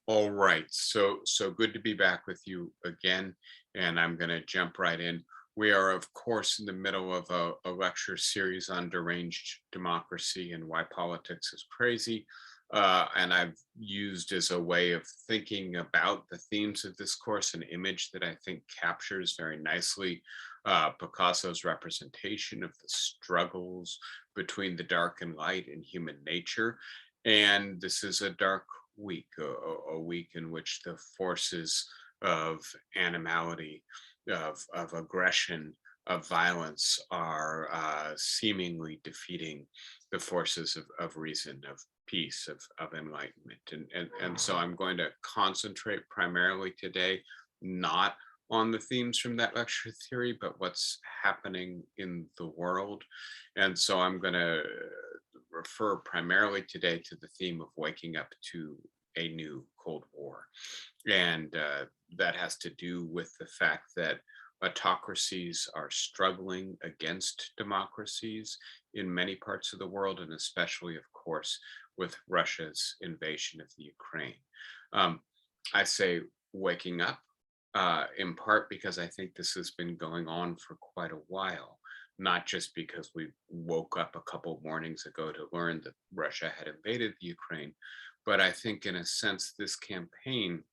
All right. So good to be back with you again, and I'm going to jump right in. We are, of course, in the middle of a lecture series on deranged democracy and why politics is crazy. And I've used as a way of thinking about the themes of this course an image that I think captures very nicely Picasso's representation of the struggles between the dark and light in human nature. And this is a dark week, a week in which the forces of animality, of aggression, of violence are seemingly defeating the forces of reason, of peace, of enlightenment. And so I'm going to concentrate primarily today, not on the themes from that lecture theory, but what's happening in the world. And so I'm going to refer primarily today to the theme of waking up to a new Cold War. And that has to do with the fact that autocracies are struggling against democracies in many parts of the world, and especially, of course, with Russia's invasion of the Ukraine. Um, I say waking up in part because I think this has been going on for quite a while, not just because we woke up a couple mornings ago to learn that Russia had invaded the Ukraine, but I think in a sense, this campaign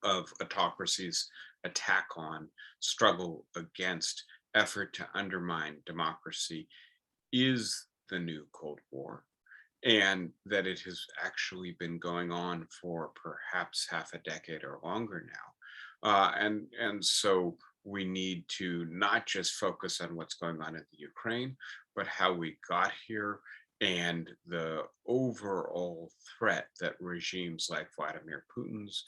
of autocracies attack on, struggle against, effort to undermine democracy is the new Cold War, and that it has actually been going on for perhaps half a decade or longer now. And so we need to not just focus on what's going on in the Ukraine, but how we got here and the overall threat that regimes like Vladimir Putin's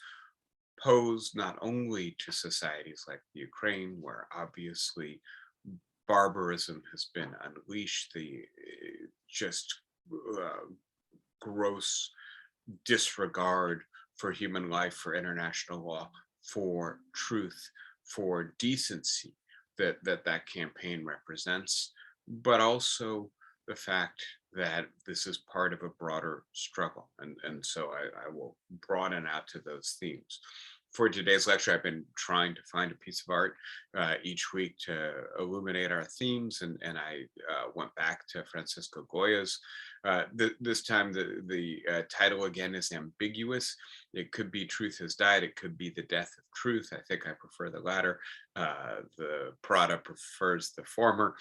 pose not only to societies like the Ukraine, where obviously barbarism has been unleashed, the just uh, gross disregard for human life, for international law, for truth, for decency that campaign represents, but also the fact that this is part of a broader struggle. And so I will broaden out to those themes. For today's lecture, I've been trying to find a piece of art each week to illuminate our themes, and I went back to Francisco Goya's. This time, the title again is ambiguous. It could be Truth Has Died. It could be The Death of Truth. I think I prefer the latter. The Prada prefers the former.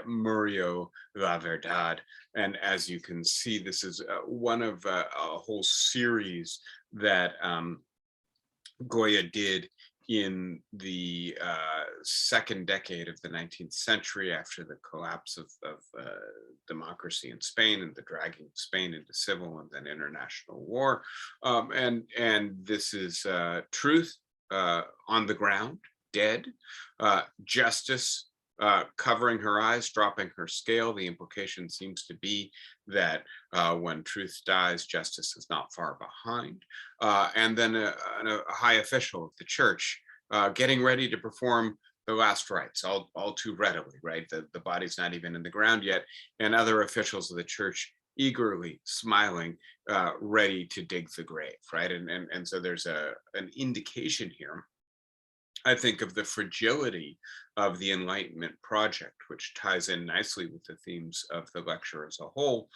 Murillo, La Verdad. And as you can see, this is one of a whole series that Goya did in the second decade of the 19th century, after the collapse of democracy in Spain and the dragging Spain into civil and then international war. And this is truth on the ground, dead, justice covering her eyes, dropping her scale. The implication seems to be that when truth dies, justice is not far behind. And then a high official of the church getting ready to perform the last rites, all too readily, right? The body's not even in the ground yet, and other officials of the church eagerly smiling, ready to dig the grave, right? And so there's an indication here, I think, of the fragility of the Enlightenment project, which ties in nicely with the themes of the lecture as a whole,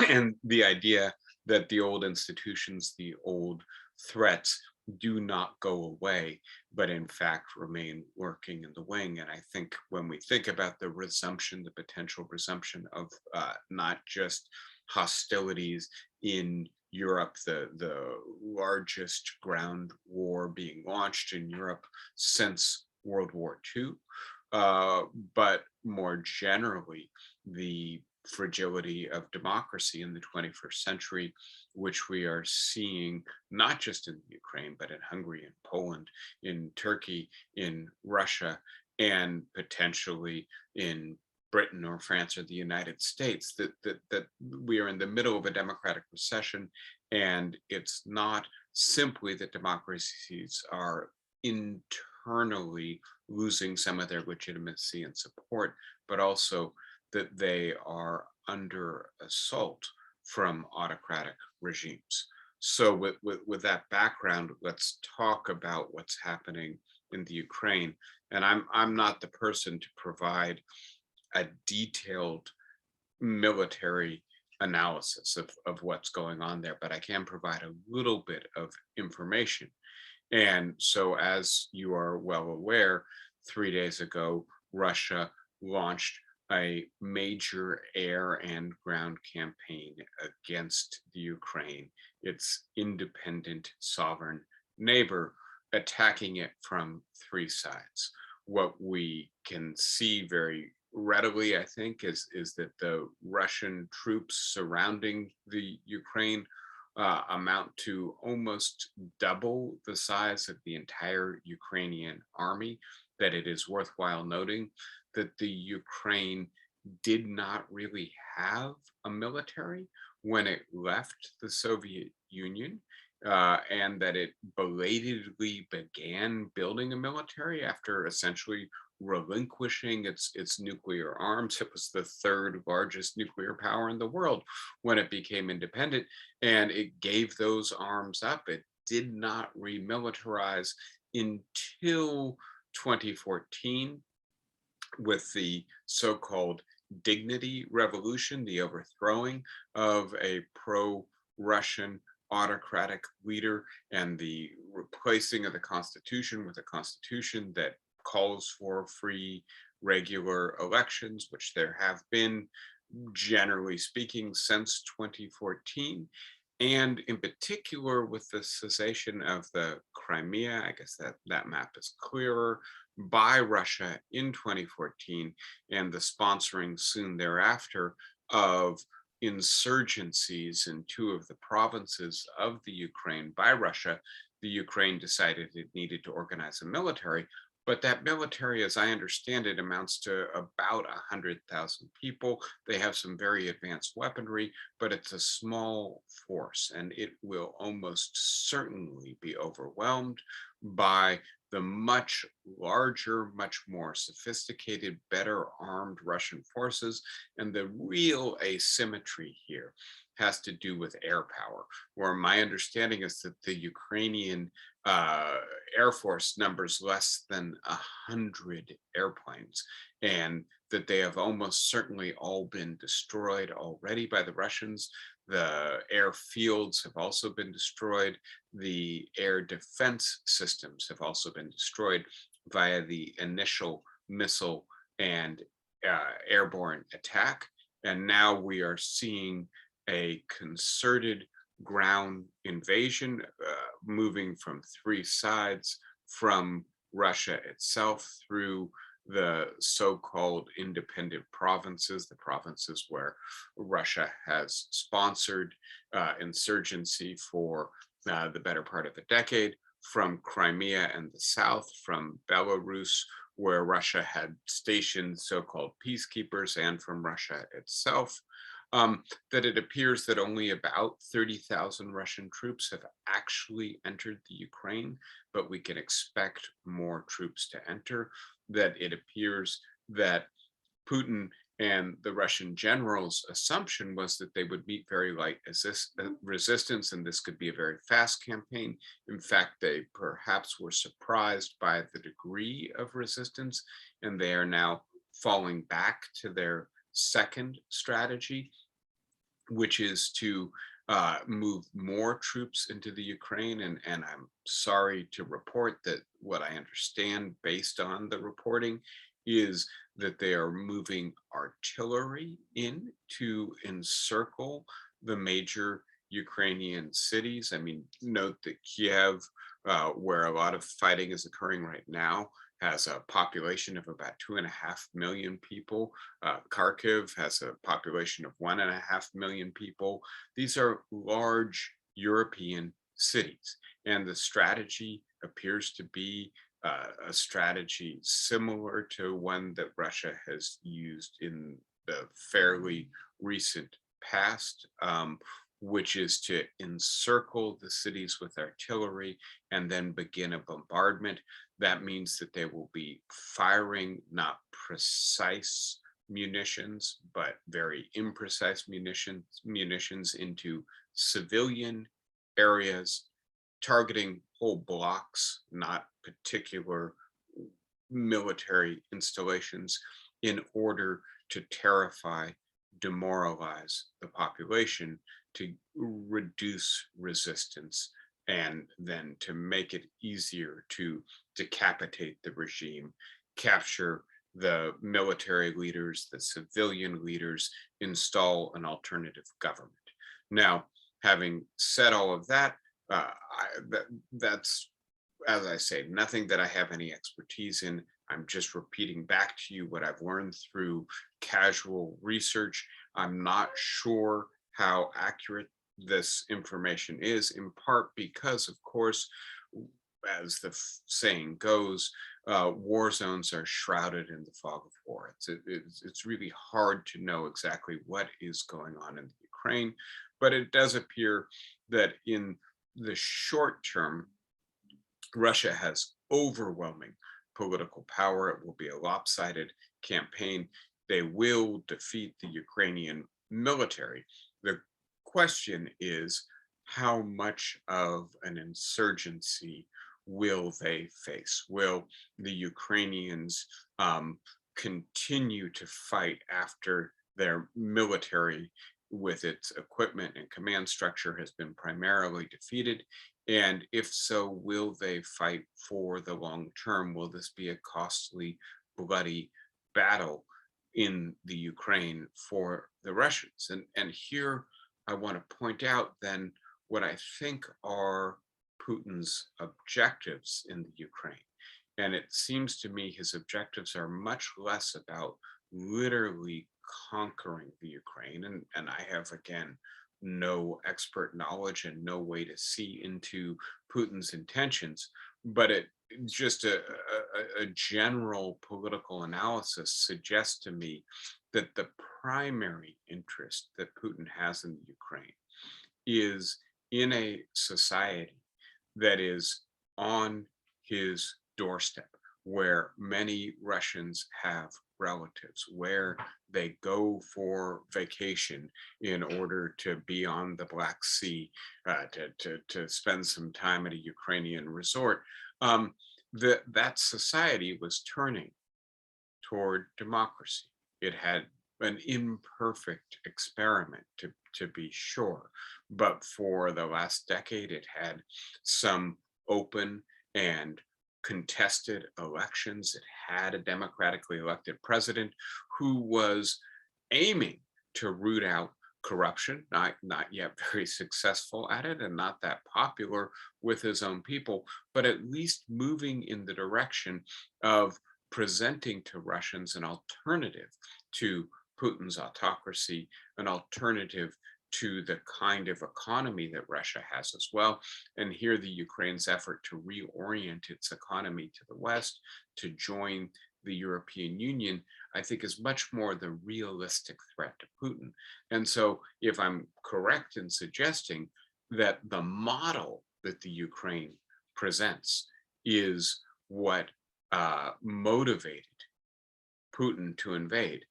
and the idea that the old institutions, the old threats do not go away, but in fact remain working in the wing. And I think when we think about the resumption, the potential resumption of not just hostilities in Europe, the largest ground war being launched in Europe since World War II, but more generally, the fragility of democracy in the 21st century, which we are seeing not just in Ukraine, but in Hungary and Poland, in Turkey, in Russia, and potentially in Britain or France or the United States, that we are in the middle of a democratic recession, and it's not simply that democracies are internally losing some of their legitimacy and support, but also that they are under assault from autocratic regimes. So with that background, let's talk about what's happening in the Ukraine. And I'm not the person to provide a detailed military analysis of what's going on there, but I can provide a little bit of information. And so, as you are well aware, 3 days ago, Russia launched a major air and ground campaign against the Ukraine, its independent sovereign neighbor, attacking it from three sides. What we can see very readily, I think, is that the Russian troops surrounding the Ukraine amount to almost double the size of the entire Ukrainian army. That it is worthwhile noting that the Ukraine did not really have a military when it left the Soviet Union, and that it belatedly began building a military after essentially relinquishing its nuclear arms. It was the third largest nuclear power in the world when it became independent, and it gave those arms up. It did not remilitarize until 2014 with the so-called dignity revolution, the overthrowing of a pro-Russian autocratic leader and the replacing of the constitution with a constitution that calls for free, regular elections, which there have been, generally speaking, since 2014. And in particular, with the cessation of the Crimea, I guess that map is clearer, by Russia in 2014, and the sponsoring soon thereafter of insurgencies in two of the provinces of the Ukraine by Russia, the Ukraine decided it needed to organize a military. But that military, as I understand it, amounts to about 100,000 people. They have some very advanced weaponry, but it's a small force, and it will almost certainly be overwhelmed by the much larger, much more sophisticated, better armed Russian forces. And the real asymmetry here has to do with air power, where my understanding is that the Ukrainian Air Force numbers less than 100 airplanes, and that they have almost certainly all been destroyed already by the Russians. The airfields have also been destroyed. The air defense systems have also been destroyed via the initial missile and airborne attack. And now we are seeing a concerted ground invasion moving from three sides, from Russia itself through the so-called independent provinces, the provinces where Russia has sponsored insurgency for the better part of a decade, from Crimea and the south, from Belarus, where Russia had stationed so-called peacekeepers, and from Russia itself. That it appears that only about 30,000 Russian troops have actually entered the Ukraine, but we can expect more troops to enter. That it appears that Putin and the Russian generals' assumption was that they would meet very light resistance, and this could be a very fast campaign. In fact, they perhaps were surprised by the degree of resistance, and they are now falling back to their second strategy, which is to move more troops into the Ukraine. And I'm sorry to report that what I understand based on the reporting is that they are moving artillery in to encircle the major Ukrainian cities. I mean, note that Kiev, where a lot of fighting is occurring right now, has a population of about 2.5 million people. Kharkiv has a population of 1.5 million people. These are large European cities, and the strategy appears to be a strategy similar to one that Russia has used in the fairly recent past, which is to encircle the cities with artillery and then begin a bombardment. That means that they will be firing not precise munitions, but very imprecise munitions into civilian areas, targeting whole blocks, not particular military installations, in order to terrify, demoralize the population, to reduce resistance, and then to make it easier to decapitate the regime, capture the military leaders, the civilian leaders, install an alternative government. Now, having said all of that, that's, as I say, nothing that I have any expertise in. I'm just repeating back to you what I've learned through casual research. I'm not sure how accurate this information is, in part because, of course, as the saying goes, war zones are shrouded in the fog of war. It's really hard to know exactly what is going on in the Ukraine, but it does appear that in the short term, Russia has overwhelming political power. It will be a lopsided campaign. They will defeat the Ukrainian military. The question is, how much of an insurgency will they face? Will the Ukrainians continue to fight after their military, with its equipment and command structure, has been primarily defeated? And if so, will they fight for the long term? Will this be a costly, bloody battle in the Ukraine for the Russians? And here I want to point out then what I think are Putin's objectives in the Ukraine. And it seems to me his objectives are much less about literally conquering the Ukraine. And I have, again, no expert knowledge and no way to see into Putin's intentions, but it just a general political analysis suggests to me that the primary interest that Putin has in the Ukraine is in a society that is on his doorstep, where many Russians have relatives, where they go for vacation in order to be on the Black Sea, to spend some time at a Ukrainian resort. That society was turning toward democracy. It had an imperfect experiment, to be sure, but for the last decade, it had some open and contested elections. It had a democratically elected president who was aiming to root out corruption, not yet very successful at it, and not that popular with his own people, but at least moving in the direction of presenting to Russians an alternative to Putin's autocracy, an alternative to the kind of economy that Russia has as well. And here the Ukraine's effort to reorient its economy to the West, to join the European Union, I think is much more the realistic threat to Putin. And so if I'm correct in suggesting that the model that the Ukraine presents is what motivated Putin to invade,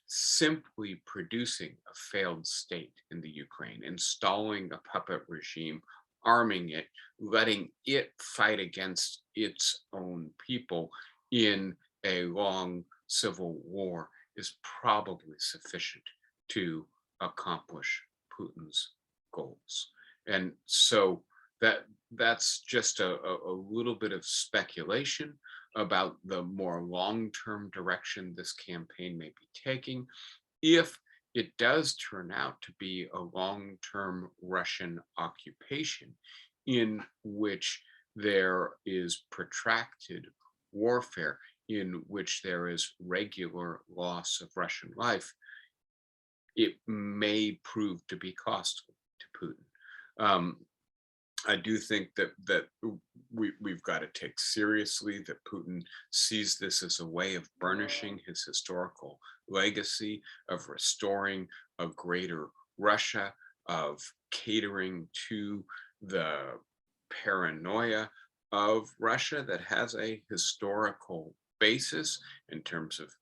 simply producing a failed state in the Ukraine, installing a puppet regime, arming it, letting it fight against its own people in a long civil war, is probably sufficient to accomplish Putin's goals. And so that's just a little bit of speculation about the more long-term direction this campaign may be taking. If it does turn out to be a long-term Russian occupation in which there is protracted warfare, in which there is regular loss of Russian life, it may prove to be costly to Putin. I do think that we've got to take seriously that Putin sees this as a way of burnishing his historical legacy, of restoring a greater Russia, of catering to the paranoia of Russia that has a historical basis in terms of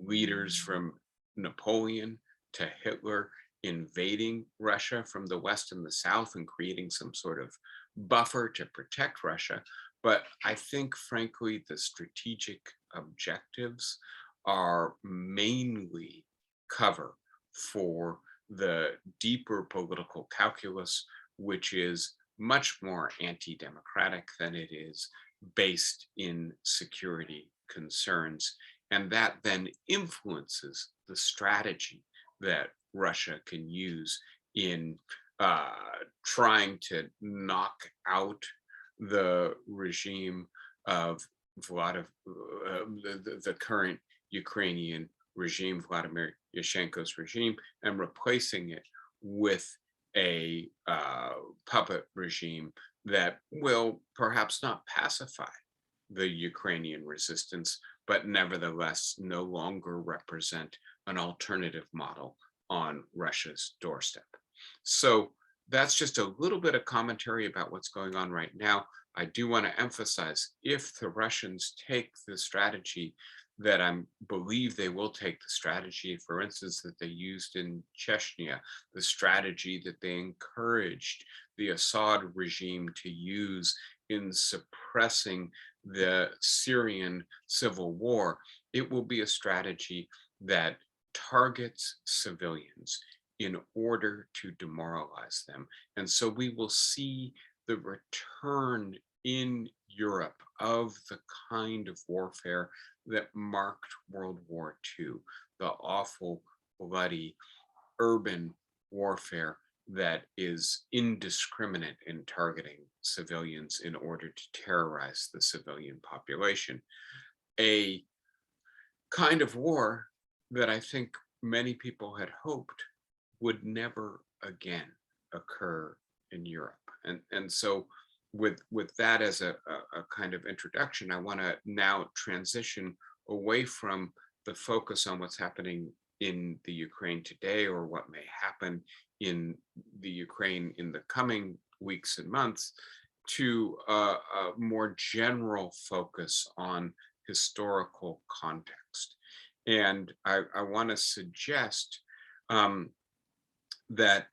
leaders from Napoleon to Hitler invading Russia from the West and the South and creating some sort of buffer to protect Russia. But I think, frankly, the strategic objectives are mainly cover for the deeper political calculus, which is much more anti-democratic than it is based in security concerns. And that then influences the strategy that Russia can use in trying to knock out the regime of the current Ukrainian regime, Vladimir Yushchenko's regime, and replacing it with a puppet regime that will perhaps not pacify the Ukrainian resistance, but nevertheless no longer represent an alternative model on Russia's doorstep. So that's just a little bit of commentary about what's going on right now. I do want to emphasize, if the Russians take the strategy that I believe they will take, the strategy, for instance, that they used in Chechnya, the strategy that they encouraged the Assad regime to use in suppressing the Syrian civil war, it will be a strategy that targets civilians in order to demoralize them. And so we will see the return in Europe of the kind of warfare that marked World War II, the awful, bloody, urban warfare that is indiscriminate in targeting civilians in order to terrorize the civilian population. A kind of war that I think many people had hoped would never again occur in Europe. And so with that as a kind of introduction, I want to now transition away from the focus on what's happening in the Ukraine today or what may happen in the Ukraine in the coming weeks and months to a more general focus on historical context. And I want to suggest that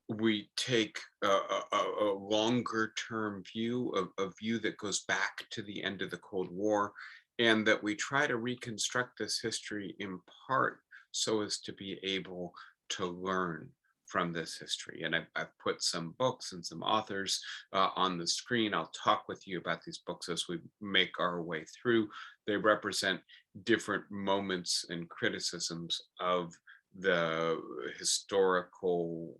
we take a longer term view, a view that goes back to the end of the Cold War, and that we try to reconstruct this history in part so as to be able to learn from this history. And I've put some books and some authors on the screen. I'll talk with you about these books as we make our way through. They represent different moments and criticisms of the historical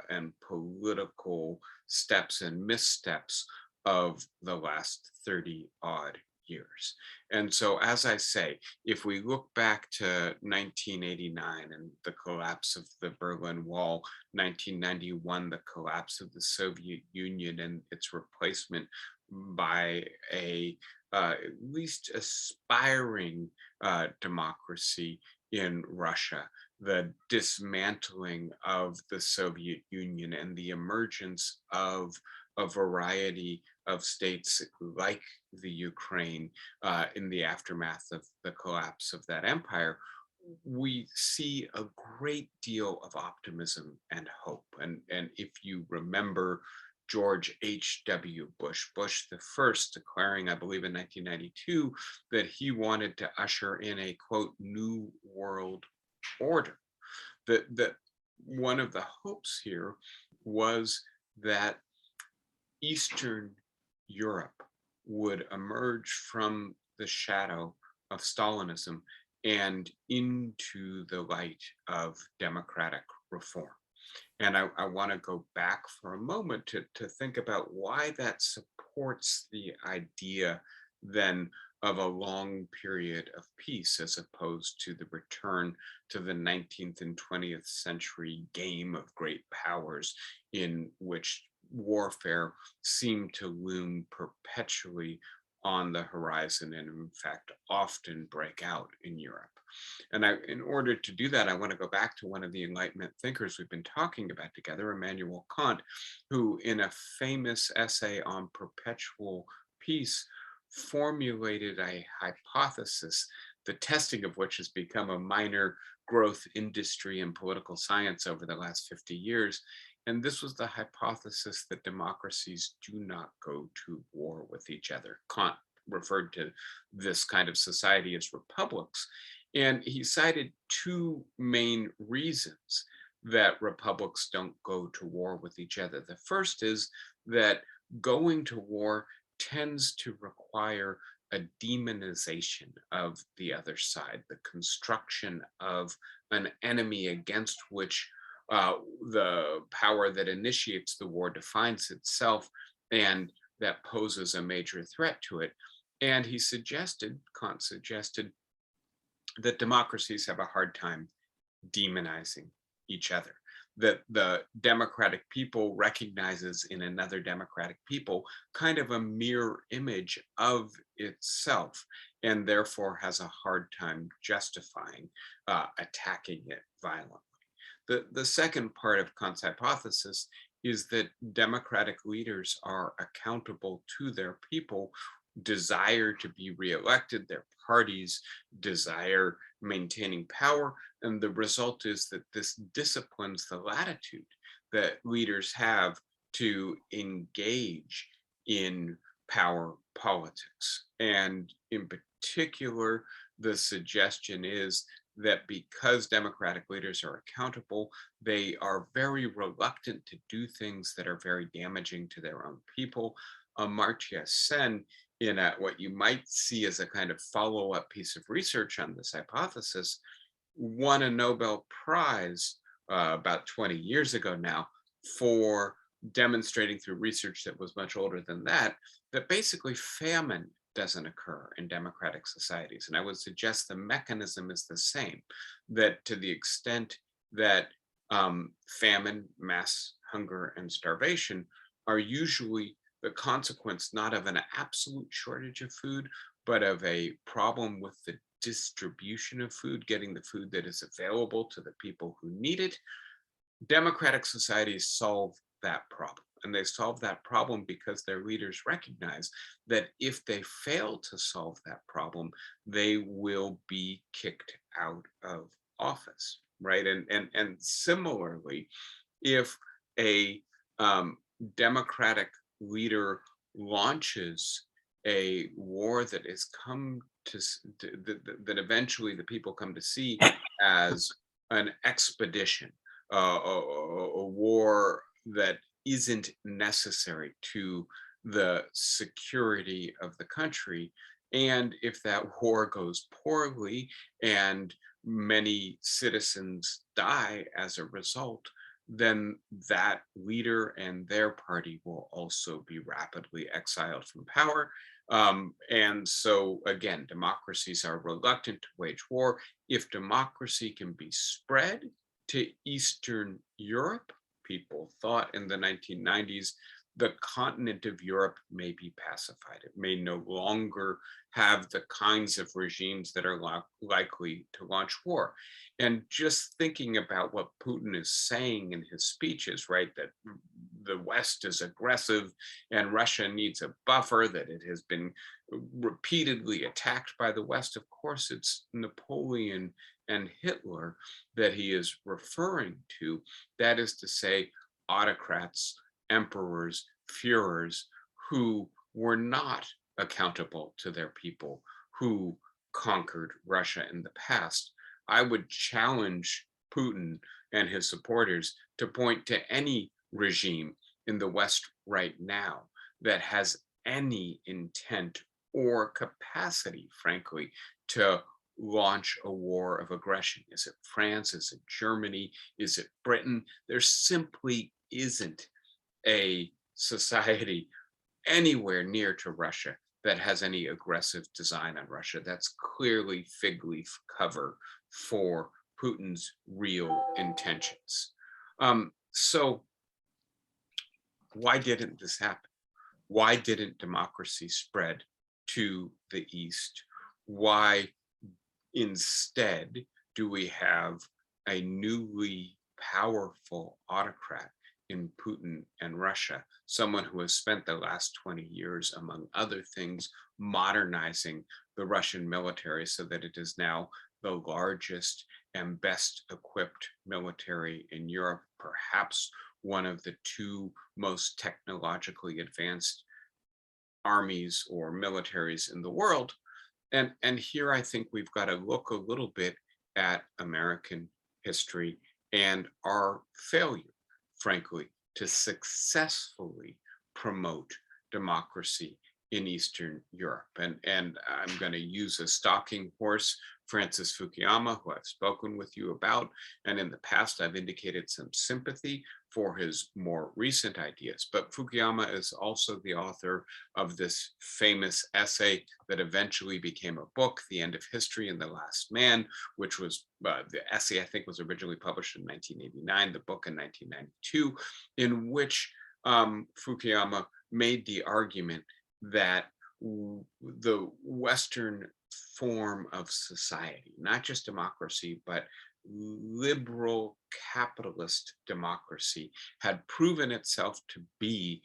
and political steps and missteps of the last 30 odd years. And so, as I say, if we look back to 1989 and the collapse of the Berlin Wall, 1991, the collapse of the Soviet Union and its replacement by at least aspiring democracy in Russia, the dismantling of the Soviet Union and the emergence of a variety of states like the Ukraine in the aftermath of the collapse of that empire, we see a great deal of optimism and hope. And if you remember George H.W. Bush the first, declaring, I believe in 1992, that he wanted to usher in a, quote, new world order. That one of the hopes here was that Eastern Europe would emerge from the shadow of Stalinism and into the light of democratic reform. And I want to go back for a moment to think about why that supports the idea then of a long period of peace, as opposed to the return to the 19th and 20th century game of great powers in which warfare seemed to loom perpetually on the horizon and in fact often break out in Europe. And in order to do that, I want to go back to one of the Enlightenment thinkers we've been talking about together, Immanuel Kant, who in a famous essay on perpetual peace formulated a hypothesis the testing of which has become a minor growth industry in political science over the last 50 years. And this was the hypothesis that democracies do not go to war with each other. Kant referred to this kind of society as republics. And he cited two main reasons that republics don't go to war with each other. The first is that going to war tends to require a demonization of the other side, the construction of an enemy against which the power that initiates the war defines itself, and that poses a major threat to it. And Kant suggested, that democracies have a hard time demonizing each other. That the democratic people recognizes in another democratic people kind of a mirror image of itself, and therefore has a hard time justifying attacking it violently. The second part of Kant's hypothesis is that democratic leaders are accountable to their people, desire to be reelected, their parties desire maintaining power, and the result is that this disciplines the latitude that leaders have to engage in power politics. And in particular, the suggestion is that because democratic leaders are accountable, they are very reluctant to do things that are very damaging to their own people. Amartya Sen, in what you might see as a kind of follow-up piece of research on this hypothesis, won a Nobel Prize about 20 years ago now for demonstrating through research that was much older than that, that basically famine doesn't occur in democratic societies. And I would suggest the mechanism is the same, that to the extent that famine, mass hunger, and starvation are usually the consequence not of an absolute shortage of food, but of a problem with the distribution of food, getting the food that is available to the people who need it. Democratic societies solve that problem. And they solve that problem because their leaders recognize that if they fail to solve that problem, they will be kicked out of office, right? And similarly, if a democratic leader launches a war that is come to that eventually the people come to see as an expedition, a war that isn't necessary to the security of the country. And if that war goes poorly and many citizens die as a result, then that leader and their party will also be rapidly exiled from power. And so, again, democracies are reluctant to wage war. If democracy can be spread to Eastern Europe, people thought in the 1990s, the continent of Europe may be pacified. It may no longer have the kinds of regimes that are likely to launch war. And just thinking about what Putin is saying in his speeches, right, that the West is aggressive and Russia needs a buffer, that it has been repeatedly attacked by the West. Of course, it's Napoleon and Hitler that he is referring to. That is to say, autocrats, emperors, Führers who were not accountable to their people, who conquered Russia in the past. I would challenge Putin and his supporters to point to any regime in the West right now that has any intent or capacity, frankly, to launch a war of aggression. Is it France? Is it Germany? Is it Britain? There simply isn't a society anywhere near to Russia that has any aggressive design on Russia. That's clearly fig leaf cover for Putin's real intentions. So why didn't this happen? Why didn't democracy spread to the East? Why instead do we have a newly powerful autocrat in Putin and Russia, someone who has spent the last 20 years, among other things, modernizing the Russian military so that it is now the largest and best equipped military in Europe, perhaps one of the two most technologically advanced armies or militaries in the world. And here I think we've got to look a little bit at American history and our failure, frankly, to successfully promote democracy in Eastern Europe. And I'm going to use a stalking horse, Francis Fukuyama, who I've spoken with you about. And in the past, I've indicated some sympathy for his more recent ideas. But Fukuyama is also the author of this famous essay that eventually became a book, The End of History and the Last Man, which was the essay, I think, was originally published in 1989, the book in 1992, in which Fukuyama made the argument that the Western form of society, not just democracy, but liberal capitalist democracy, had proven itself to be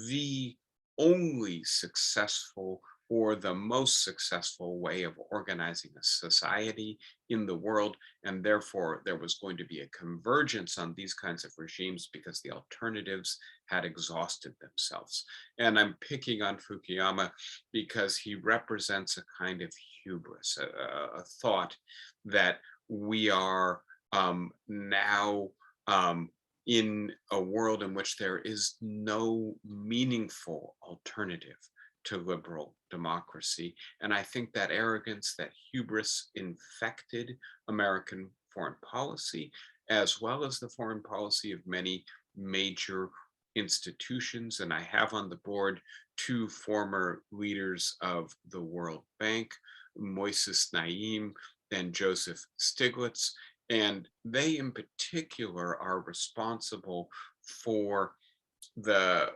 the only successful or the most successful way of organizing a society in the world. And therefore, there was going to be a convergence on these kinds of regimes because the alternatives had exhausted themselves. And I'm picking on Fukuyama because he represents a kind of hubris, a thought that we are now in a world in which there is no meaningful alternative to liberal democracy. And I think that arrogance, that hubris infected American foreign policy, as well as the foreign policy of many major institutions. And I have on the board two former leaders of the World Bank, Moises Naim and Joseph Stiglitz. And they in particular are responsible for the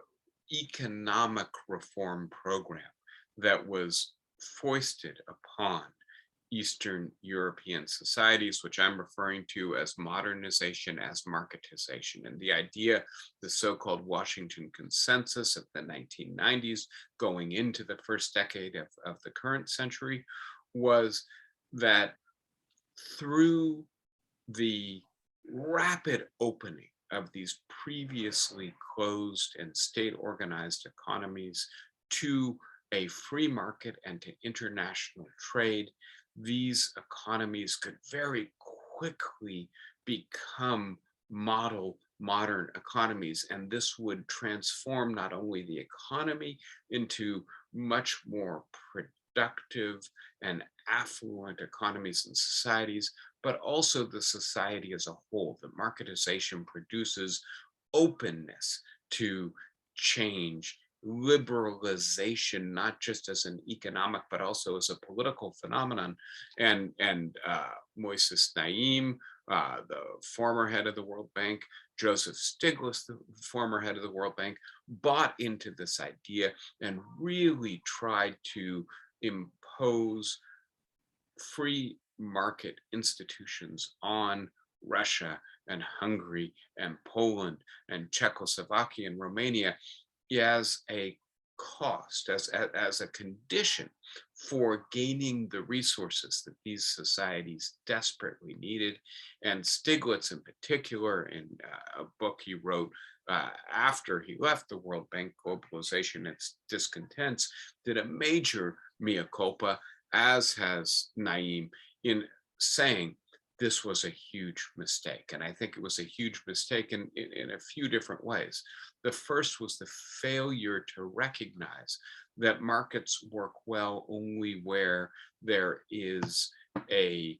economic reform program that was foisted upon Eastern European societies, which I'm referring to as modernization, as marketization. And the idea, the so-called Washington Consensus of the 1990s, going into the first decade of the current century, was that through the rapid opening of these previously closed and state-organized economies to a free market and to international trade, these economies could very quickly become model modern economies. And this would transform not only the economy into much more productive and affluent economies and societies, but also the society as a whole. The marketization produces openness to change, liberalization, not just as an economic, but also as a political phenomenon. And Moises Naim, the former head of the World Bank, Joseph Stiglitz, the former head of the World Bank, bought into this idea and really tried to impose free market institutions on Russia and Hungary and Poland and Czechoslovakia and Romania as a cost, as a condition for gaining the resources that these societies desperately needed. And Stiglitz in particular, in a book he wrote after he left the World Bank, Globalization and Its Discontents, did a major mea culpa, as has Naim, in saying this was a huge mistake. And I think it was a huge mistake in a few different ways. The first was the failure to recognize that markets work well only where there is a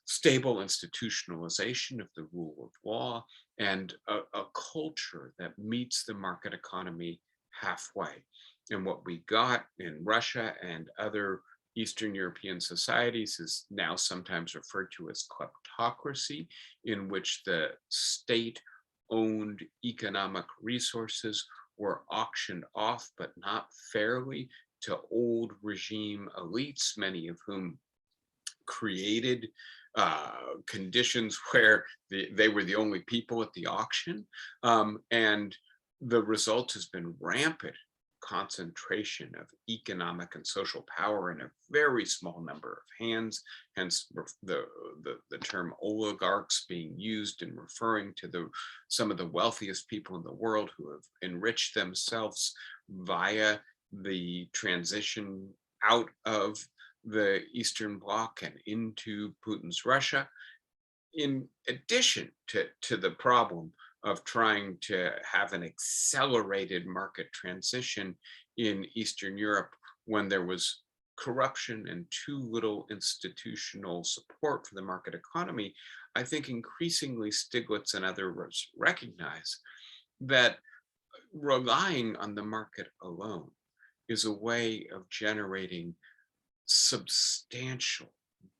stable institutionalization of the rule of law and a culture that meets the market economy halfway. And what we got in Russia and other Eastern European societies is now sometimes referred to as kleptocracy, in which the state-owned economic resources were auctioned off, but not fairly, to old regime elites, many of whom created conditions where they were the only people at the auction. And the result has been rampant concentration of economic and social power in a very small number of hands, hence the term oligarchs being used in referring to some of the wealthiest people in the world who have enriched themselves via the transition out of the Eastern Bloc and into Putin's Russia, in addition to the problem of trying to have an accelerated market transition in Eastern Europe when there was corruption and too little institutional support for the market economy. I think increasingly Stiglitz and others recognize that relying on the market alone is a way of generating substantial,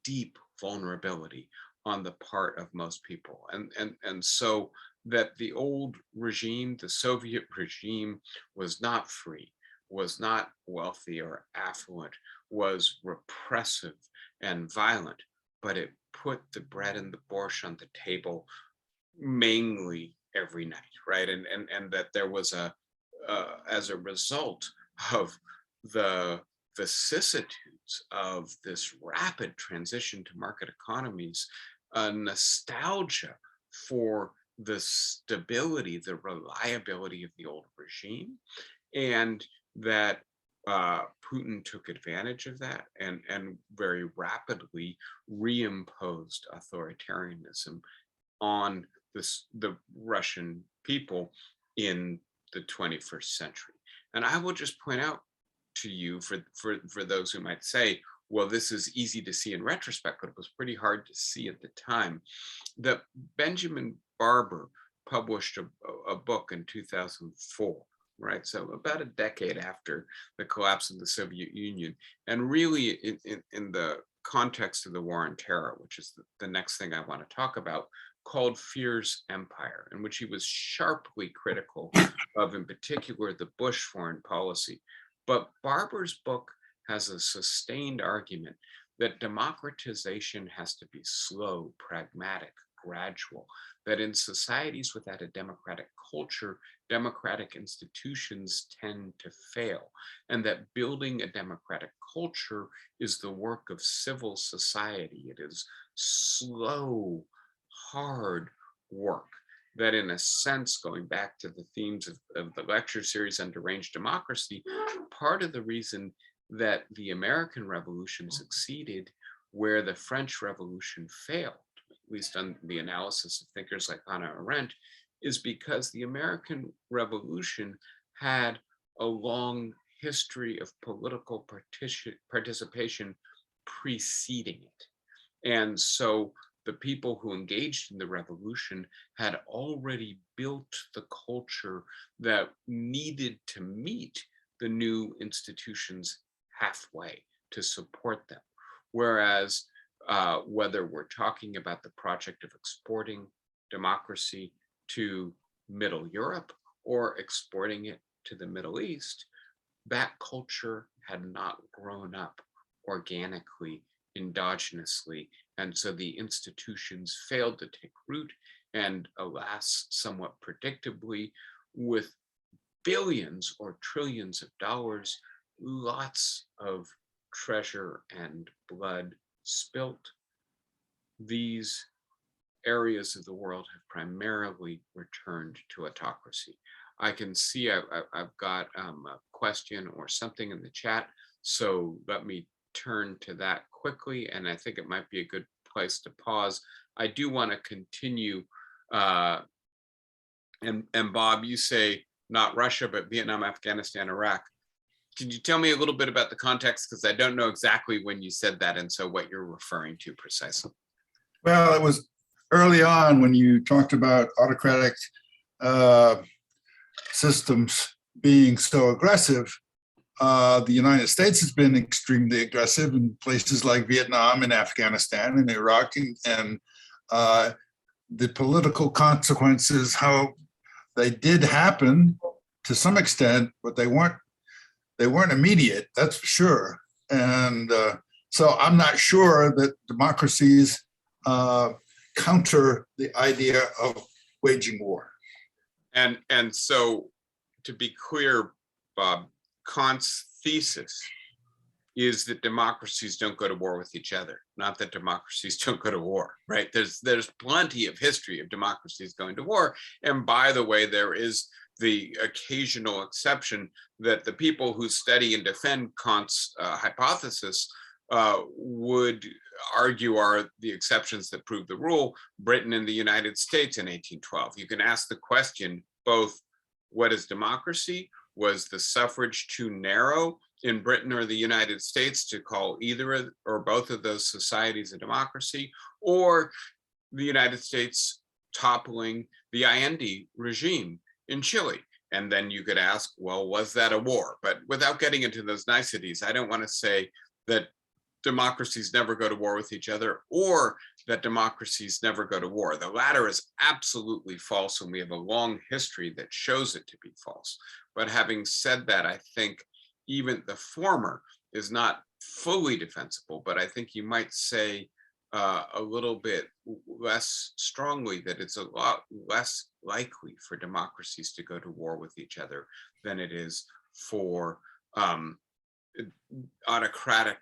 deep vulnerability on the part of most people. And so that the old regime, the Soviet regime, was not free, was not wealthy or affluent, was repressive and violent, but it put the bread and the borscht on the table mainly every night, right? And that there was as a result of the vicissitudes of this rapid transition to market economies, a nostalgia for the stability, the reliability of the old regime, and that Putin took advantage of that and very rapidly reimposed authoritarianism on the Russian people in the 21st century. And I will just point out to you, for those who might say, well, this is easy to see in retrospect, but it was pretty hard to see at the time, that Benjamin Barber published a book in 2004, right? So about a decade after the collapse of the Soviet Union, and really in the context of the war on terror, which is the next thing I want to talk about, called Fear's Empire, in which he was sharply critical of, in particular, the Bush foreign policy. But Barber's book has a sustained argument that democratization has to be slow, pragmatic, gradual, that in societies without a democratic culture, democratic institutions tend to fail, and that building a democratic culture is the work of civil society. It is slow, hard work. That in a sense, going back to the themes of the lecture series on deranged democracy, part of the reason that the American Revolution succeeded where the French Revolution failed, at least on the analysis of thinkers like Hannah Arendt, is because the American Revolution had a long history of political participation preceding it. And so the people who engaged in the revolution had already built the culture that needed to meet the new institutions halfway to support them. Whereas whether we're talking about the project of exporting democracy to Middle Europe or exporting it to the Middle East, that culture had not grown up organically, endogenously, and so the institutions failed to take root, and alas, somewhat predictably, with billions or trillions of dollars, lots of treasure and blood spilt, these areas of the world have primarily returned to autocracy. I can see I've got a question or something in the chat, so let me turn to that quickly, and I think it might be a good place to pause. I do want to continue, and Bob, you say not Russia, but Vietnam, Afghanistan, Iraq. Could you tell me a little bit about the context? Because I don't know exactly when you said that, and so what you're referring to precisely. Well, it was early on when you talked about autocratic systems being so aggressive. The United States has been extremely aggressive in places like Vietnam and Afghanistan and Iraq, and the political consequences, how they did happen to some extent, but they weren't immediate, that's for sure. And so I'm not sure that democracies counter the idea of waging war. And so to be clear, Bob, Kant's thesis is that democracies don't go to war with each other, not that democracies don't go to war, right? There's plenty of history of democracies going to war. And by the way, there is the occasional exception that the people who study and defend Kant's hypothesis would argue are the exceptions that prove the rule. Britain and the United States in 1812. You can ask the question both, what is democracy? Was the suffrage too narrow in Britain or the United States to call either or both of those societies a democracy? Or the United States toppling the Allende regime in Chile? And then you could ask, well, was that a war? But without getting into those niceties, I don't want to say that democracies never go to war with each other or that democracies never go to war. The latter is absolutely false, and we have a long history that shows it to be false. But having said that, I think even the former is not fully defensible, but I think you might say a little bit less strongly that it's a lot less likely for democracies to go to war with each other than it is for autocratic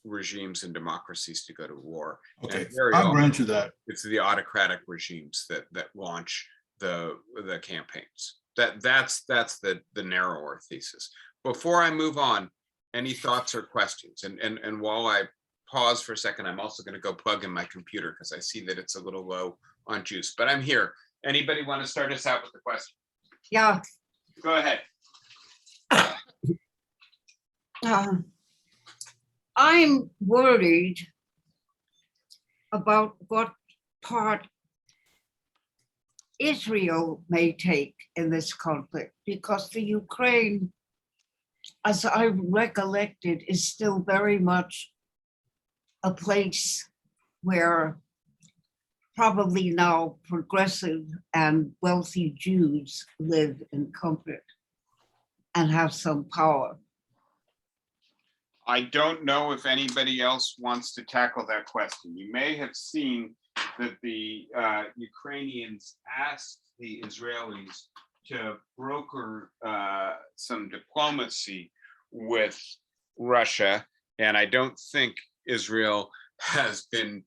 regimes and democracies to go to war. Okay, And very I'll often, grant you that. it's the autocratic regimes that launch the campaigns. That's the narrower thesis. Before I move on, any thoughts or questions? And while I pause for a second, I'm also going to go plug in my computer because I see that it's a little low on juice, but I'm here. Anybody want to start us out with a question? Yeah. Go ahead. I'm worried about what part Israel may take in this conflict, because the Ukraine, as I recollect it, is still very much a place where probably now progressive and wealthy Jews live in comfort and have some power. I don't know if anybody else wants to tackle that question. You may have seen that the Ukrainians asked the Israelis to broker some diplomacy with Russia, and I don't think Israel has been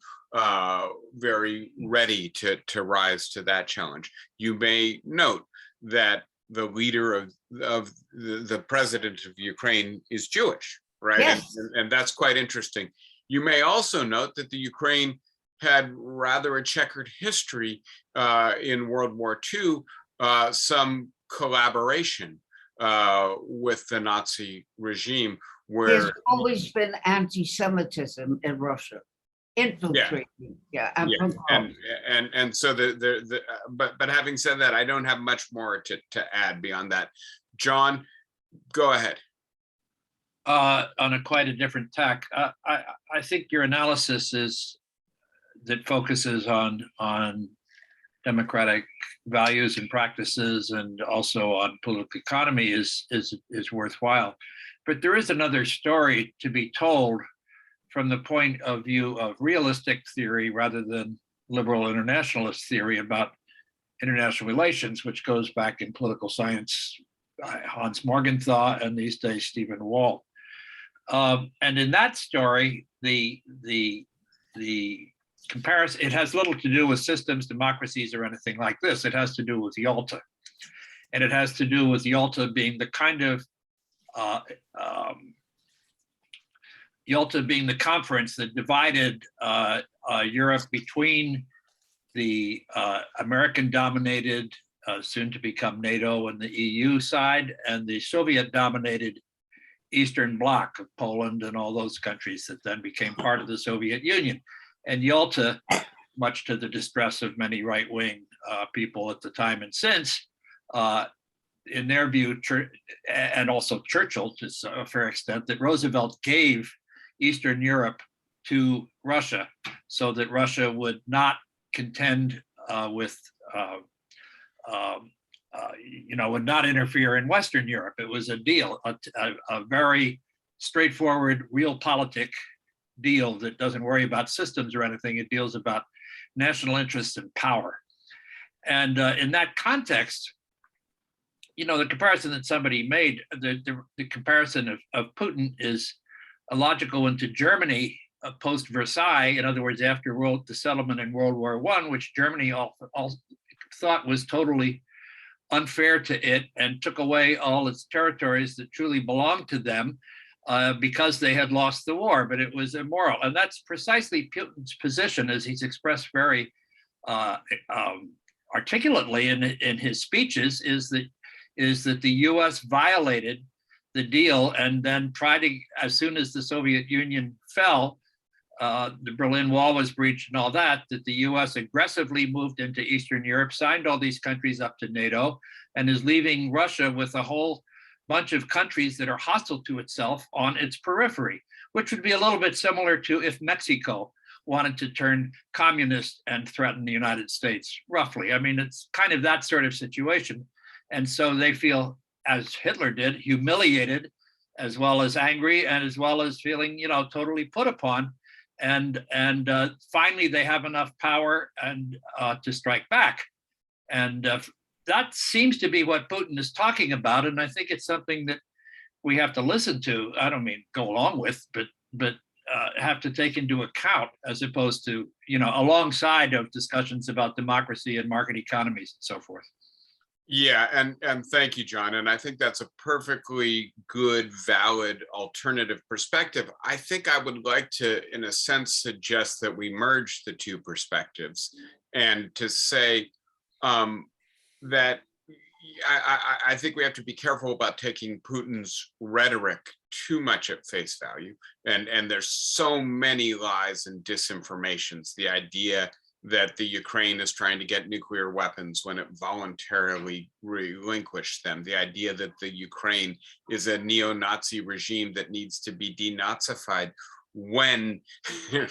very ready to rise to that challenge. You may note that the leader of the president of Ukraine is Jewish, right? Yes. And that's quite interesting. You may also note that the Ukraine had rather a checkered history in World War II, some collaboration with the Nazi regime, where There's always been anti-Semitism in Russia, infiltrating. Yeah, and so but having said that, I don't have much more to add beyond that. John, go ahead. On a quite a different tack, I think your analysis that focuses on democratic values and practices, and also on political economy is worthwhile. But there is another story to be told from the point of view of realistic theory rather than liberal internationalist theory about international relations, which goes back in political science, Hans Morgenthau, and these days Stephen Walt. And in that story, the comparison, it has little to do with systems, democracies, or anything like this. It has to do with Yalta. And it has to do with Yalta being the kind of Yalta being the conference that divided Europe between the American-dominated, soon to become NATO and the EU side, and the Soviet-dominated Eastern Bloc of Poland and all those countries that then became part of the Soviet Union. And Yalta, much to the distress of many right-wing people at the time and since, in their view, and also Churchill to a fair extent, that Roosevelt gave Eastern Europe to Russia so that Russia would not contend with, would not interfere in Western Europe. It was a deal, a very straightforward, realpolitik deal that doesn't worry about systems or anything. It deals about national interests and power. And in that context, the comparison that somebody made, the comparison of Putin is a logical one to Germany post Versailles. In other words, after the settlement in World War I, which Germany all thought was totally unfair to it and took away all its territories that truly belonged to them because they had lost the war, but it was immoral. And that's precisely Putin's position, as he's expressed very articulately in his speeches, is that the US violated the deal and then tried to, as soon as the Soviet Union fell, the Berlin Wall was breached and all that the US aggressively moved into Eastern Europe, signed all these countries up to NATO, and is leaving Russia with a whole bunch of countries that are hostile to itself on its periphery, which would be a little bit similar to if Mexico wanted to turn communist and threaten the United States, roughly. I mean, it's kind of that sort of situation. And so they feel, as Hitler did, humiliated, as well as angry, and as well as feeling, totally put upon. And finally, they have enough power and to strike back. And that seems to be what Putin is talking about. And I think it's something that we have to listen to. I don't mean go along with, but have to take into account, as opposed to, alongside of discussions about democracy and market economies and so forth. Yeah, and thank you, John. And I think that's a perfectly good, valid alternative perspective. I think I would like to, in a sense, suggest that we merge the two perspectives and to say that I think we have to be careful about taking Putin's rhetoric too much at face value. And there's so many lies and disinformations. The idea that the Ukraine is trying to get nuclear weapons when it voluntarily relinquished them. The idea that the Ukraine is a neo-Nazi regime that needs to be denazified when,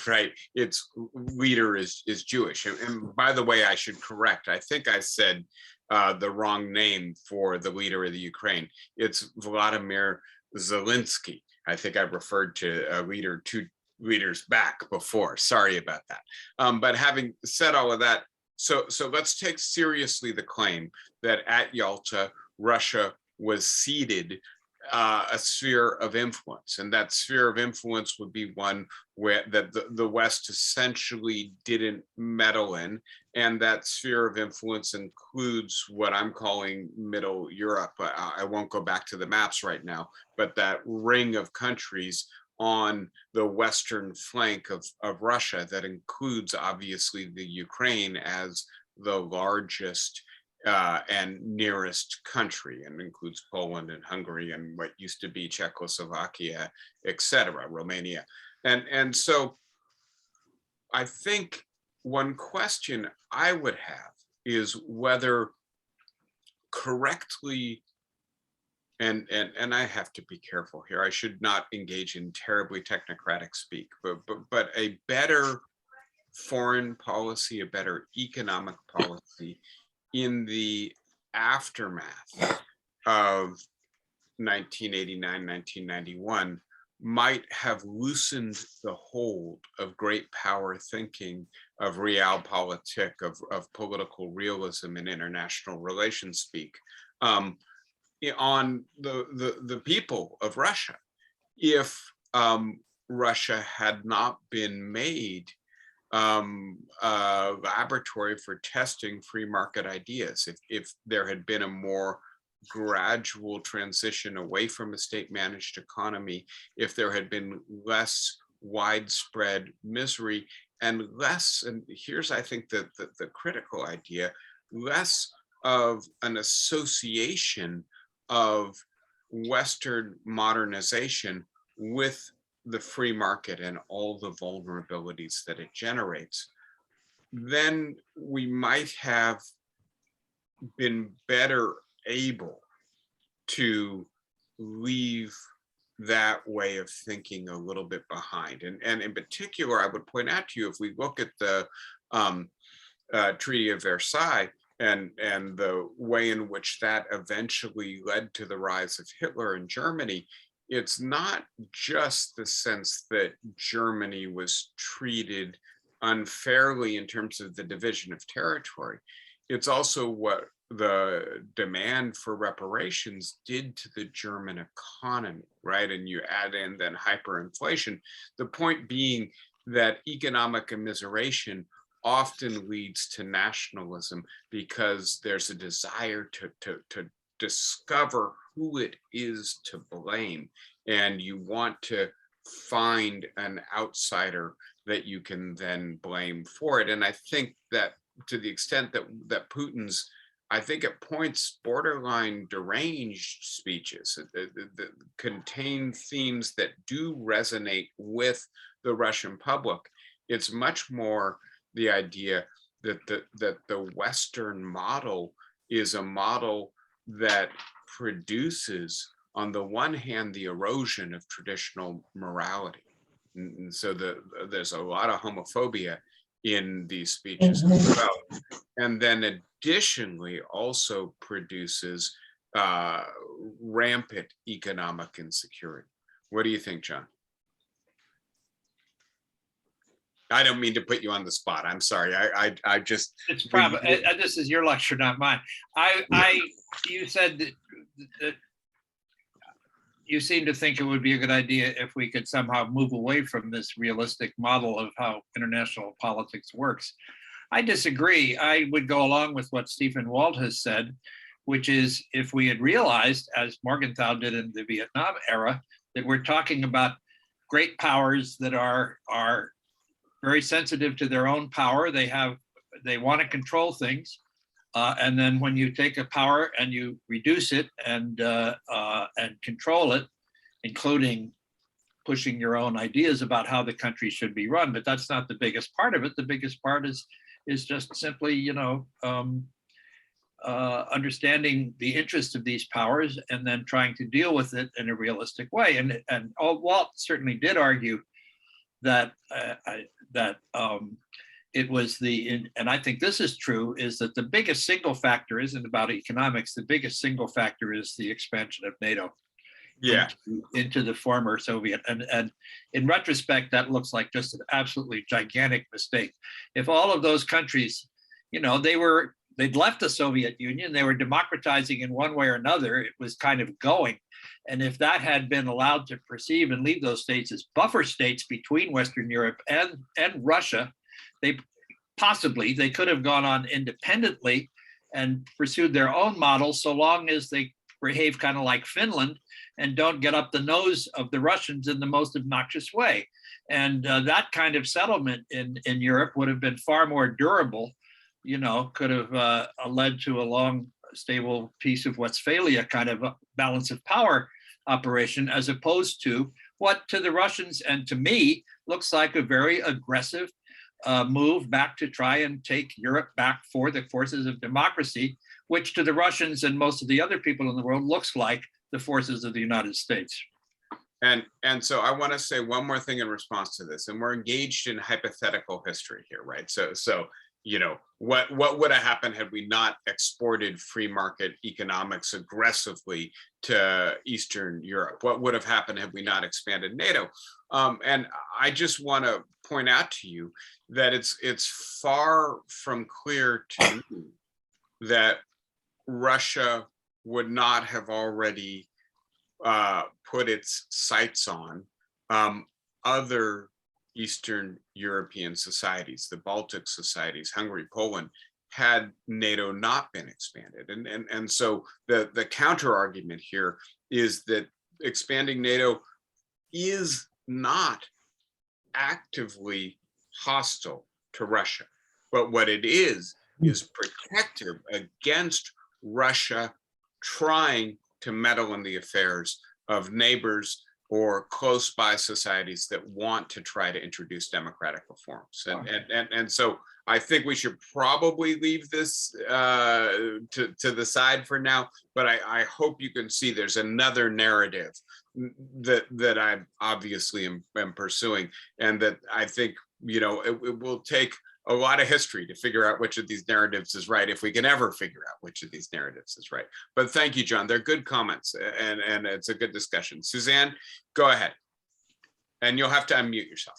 right, its leader is Jewish. And by the way, I should correct, I think I said the wrong name for the leader of the Ukraine. It's Vladimir Zelensky. I think I referred to a leader two leaders back before. Sorry about that. But having said all of that, so let's take seriously the claim that at Yalta, Russia was ceded a sphere of influence, and that sphere of influence would be one where that the West essentially didn't meddle in, and that sphere of influence includes what I'm calling Middle Europe. I won't go back to the maps right now, but that ring of countries on the western flank of Russia that includes obviously the Ukraine as the largest and nearest country, and includes Poland and Hungary and what used to be Czechoslovakia, etc., Romania. And so I think one question I would have is whether correctly, and I have to be careful here, I should not engage in terribly technocratic speak, but a better foreign policy, a better economic policy in the aftermath of 1989, 1991 might have loosened the hold of great power thinking, of realpolitik, of political realism and international relations speak on the people of Russia, if Russia had not been made a laboratory for testing free market ideas, if there had been a more gradual transition away from a state-managed economy, if there had been less widespread misery and less, and here's I think the critical idea, less of an association of Western modernization with the free market and all the vulnerabilities that it generates, then we might have been better able to leave that way of thinking a little bit behind. And in particular, I would point out to you, if we look at the Treaty of Versailles and the way in which that eventually led to the rise of Hitler in Germany, it's not just the sense that Germany was treated unfairly in terms of the division of territory. It's also what the demand for reparations did to the German economy, right? And you add in then hyperinflation. The point being that economic immiseration often leads to nationalism because there's a desire to discover who it is to blame. And you want to find an outsider that you can then blame for it. And I think that to the extent that Putin's, I think at points, borderline deranged speeches that contain themes that do resonate with the Russian public, it's much more the idea that the Western model is a model that produces, on the one hand, the erosion of traditional morality. And so there's a lot of homophobia in these speeches as well. And then additionally also produces rampant economic insecurity. What do you think, John? I don't mean to put you on the spot. I'm sorry. I just. It's probably, this is your lecture, not mine. You said that you seem to think it would be a good idea if we could somehow move away from this realistic model of how international politics works. I disagree. I would go along with what Stephen Walt has said, which is if we had realized, as Morgenthau did in the Vietnam era, that we're talking about great powers that are very sensitive to their own power. They want to control things. And then when you take a power and you reduce it and control it, including pushing your own ideas about how the country should be run, but that's not the biggest part of it. The biggest part is just simply, understanding the interest of these powers and then trying to deal with it in a realistic way. And Walt certainly did argue that it was and I think this is true, is that the biggest single factor isn't about economics. The biggest single factor is the expansion of NATO into the former Soviet. And in retrospect, that looks like just an absolutely gigantic mistake. If all of those countries, they'd left the Soviet Union, they were democratizing in one way or another, it was kind of going. And if that had been allowed to perceive and leave those states as buffer states between Western Europe and Russia, they could have gone on independently and pursued their own model, so long as they behave kind of like Finland and don't get up the nose of the Russians in the most obnoxious way. And that kind of settlement in Europe would have been far more durable, could have led to a long, stable peace of Westphalia kind of balance of power operation, as opposed to what to the Russians and to me looks like a very aggressive move back to try and take Europe back for the forces of democracy, which to the Russians and most of the other people in the world looks like the forces of the United States. And so I want to say one more thing in response to this, and we're engaged in hypothetical history here, right? So what would have happened had we not exported free market economics aggressively to Eastern Europe? What would have happened had we not expanded NATO? And I just want to point out to you that it's far from clear to me that Russia would not have already put its sights on other Eastern European societies, the Baltic societies, Hungary, Poland, had NATO not been expanded. And so the counter argument here is that expanding NATO is not actively hostile to Russia, but what it is protective against Russia trying to meddle in the affairs of neighbors or close by societies that want to try to introduce democratic reforms. And so I think we should probably leave this to the side for now, but I hope you can see there's another narrative that I obviously am pursuing, and that I think, it will take a lot of history to figure out which of these narratives is right, if we can ever figure out which of these narratives is right. But thank you, John. They're good comments, and it's a good discussion. Suzanne, go ahead. And you'll have to unmute yourself.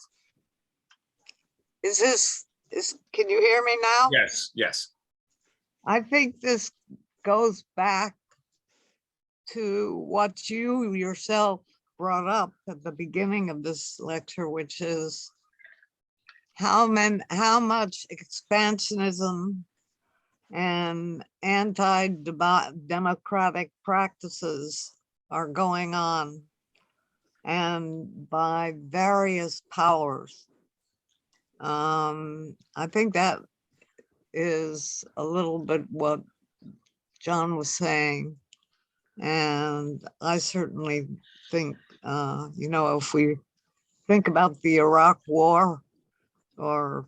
Can you hear me now? Yes. I think this goes back to what you yourself brought up at the beginning of this lecture, which is how much expansionism and anti-democratic practices are going on, and by various powers. I think that is a little bit what John was saying. And I certainly think, if we think about the Iraq War or,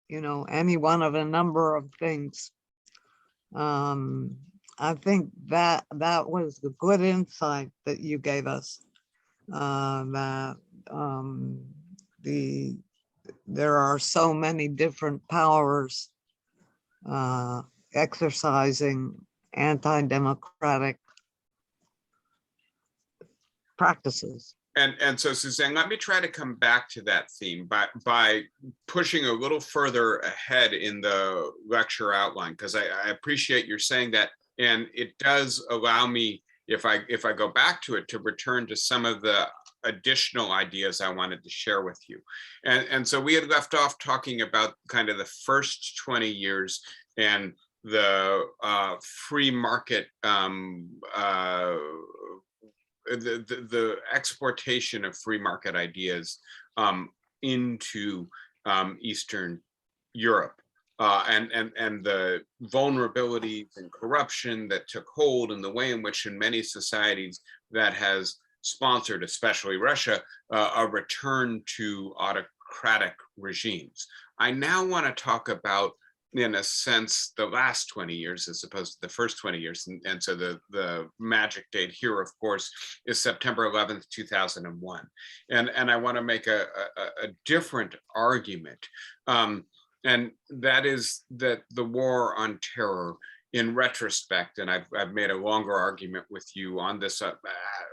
any one of a number of things, I think that was the good insight that you gave us, that there are so many different powers exercising anti-democratic practices. And so, Suzanne, let me try to come back to that theme by pushing a little further ahead in the lecture outline, because I appreciate your saying that, and it does allow me, if I go back to it, to return to some of the additional ideas I wanted to share with you. And so we had left off talking about kind of the first 20 years and the free market, the exportation of free market ideas into Eastern Europe, and the vulnerabilities and corruption that took hold, and the way in which in many societies that has sponsored, especially Russia, a return to autocratic regimes. I now want to talk about, in a sense, the last 20 years as opposed to the first 20 years. And so the magic date here, of course, is September 11th, 2001. And I want to make a different argument. And that is that the war on terror, in retrospect, and I've made a longer argument with you on this